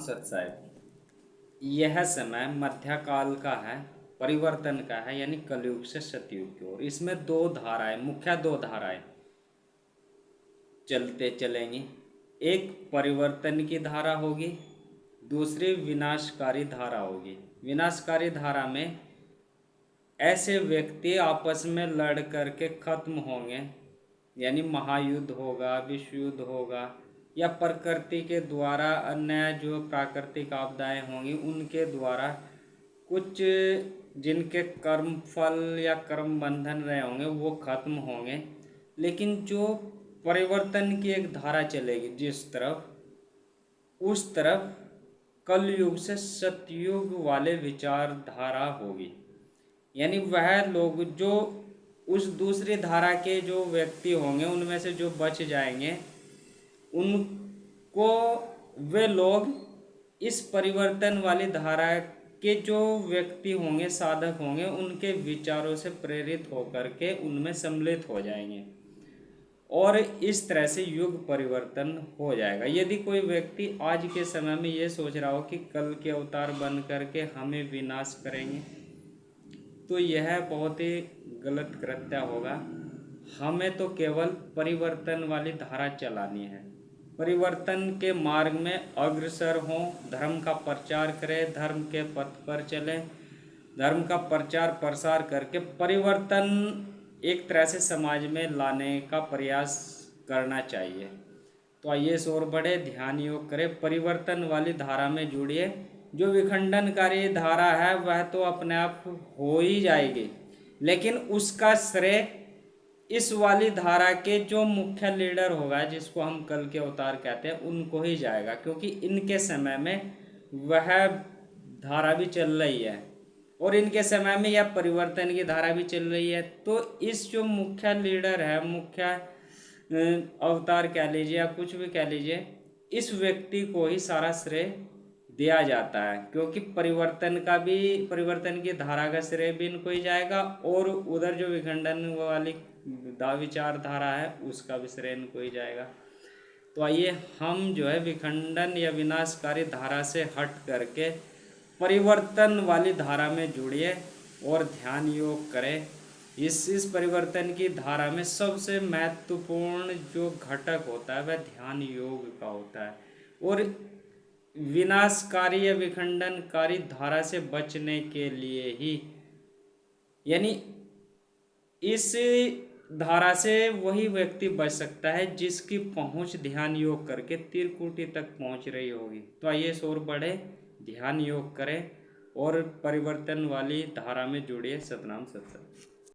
साहब, यह समय मध्यकाल का है, परिवर्तन का है, यानी कलयुग से सतयुग की ओर। इसमें मुख्य दो धाराएं चलते चलेंगी। एक परिवर्तन की धारा होगी, दूसरी विनाशकारी धारा होगी। विनाशकारी धारा में ऐसे व्यक्ति आपस में लड़ करके खत्म होंगे, यानी महायुद्ध होगा, विश्व युद्ध होगा, या प्रकृति के द्वारा अन्य जो प्राकृतिक आपदाएं होंगी उनके द्वारा कुछ जिनके कर्म फल या कर्म बंधन रहे होंगे वो खत्म होंगे। लेकिन जो परिवर्तन की एक धारा चलेगी जिस तरफ, उस तरफ कलयुग से सतयुग वाले विचारधारा होगी। यानी वह लोग जो उस दूसरी धारा के जो व्यक्ति होंगे उनमें से जो बच जाएंगे, उनको वे लोग इस परिवर्तन वाली धारा के जो व्यक्ति होंगे, साधक होंगे, उनके विचारों से प्रेरित होकर के उनमें सम्मिलित हो जाएंगे और इस तरह से युग परिवर्तन हो जाएगा। यदि कोई व्यक्ति आज के समय में ये सोच रहा हो कि कल के अवतार बन करके हमें विनाश करेंगे, तो यह बहुत ही गलत कृत्य होगा। हमें तो केवल परिवर्तन वाली धारा चलानी है, परिवर्तन के मार्ग में अग्रसर हों, धर्म का प्रचार करें, धर्म के पथ पर चलें, धर्म का प्रचार प्रसार करके परिवर्तन एक तरह से समाज में लाने का प्रयास करना चाहिए। तो आइए इस ओर बढ़े, ध्यान योग करें, परिवर्तन वाली धारा में जुड़िए। जो विखंडनकारी धारा है वह तो अपने आप हो ही जाएगी, लेकिन उसका श्रेय इस वाली धारा के जो मुख्य लीडर होगा, जिसको हम कल के अवतार कहते हैं, उनको ही जाएगा, क्योंकि इनके समय में वह धारा भी चल रही है और इनके समय में यह परिवर्तन की धारा भी चल रही है। तो इस जो मुख्य लीडर है, मुख्य अवतार कह लीजिए या कुछ भी कह लीजिए, इस व्यक्ति को ही सारा श्रेय दिया जाता है, क्योंकि परिवर्तन की धारा का श्रेय भी इनको ही जाएगा और उधर जो विखंडन वाली विचारधारा है उसका भी श्रेय इनको ही जाएगा। तो आइए हम जो है विखंडन या विनाशकारी धारा से हट करके परिवर्तन वाली धारा में जुड़िए और ध्यान योग करें। इस परिवर्तन की धारा में सबसे महत्वपूर्ण जो घटक होता है वह ध्यान योग का होता है। और विनाशकारी या विखंडनकारी धारा से बचने के लिए ही, यानी इस धारा से वही व्यक्ति बच सकता है जिसकी पहुंच ध्यान योग करके त्रिकुटी तक पहुंच रही होगी। तो आइए इस ओर बढ़े, ध्यान योग करें और परिवर्तन वाली धारा में जुड़िए। सतनाम सत्संग।